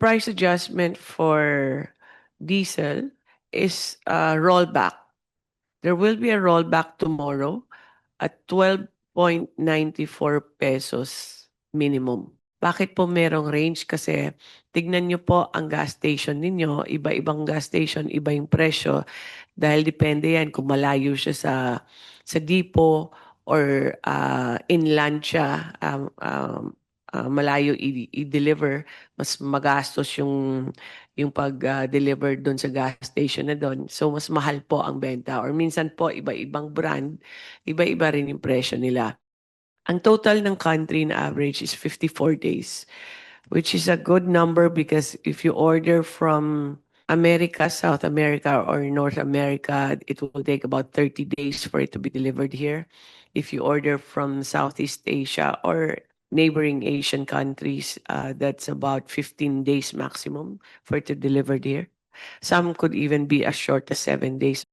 price adjustment for diesel is a rollback. There will be a rollback tomorrow at 12.94 pesos minimum. Bakit po merong range? Kasi tignan nyo po ang gas station ninyo, iba-ibang gas station, iba yung presyo dahil depende yan kung malayo siya sa depot or inland siya, malayo i-deliver, mas magastos yung pag-deliver doon sa gas station na doon. So, mas mahal po ang benta. Or minsan po, iba-ibang brand, iba-iba rin yung presyo nila. Ang total ng country na average is 54 days, which is a good number because if you order from America, South America, or North America, it will take about 30 days for it to be delivered here. If you order from Southeast Asia or neighboring Asian countries, that's about 15 days maximum for it to delivered here. Some could even be as short as 7 days.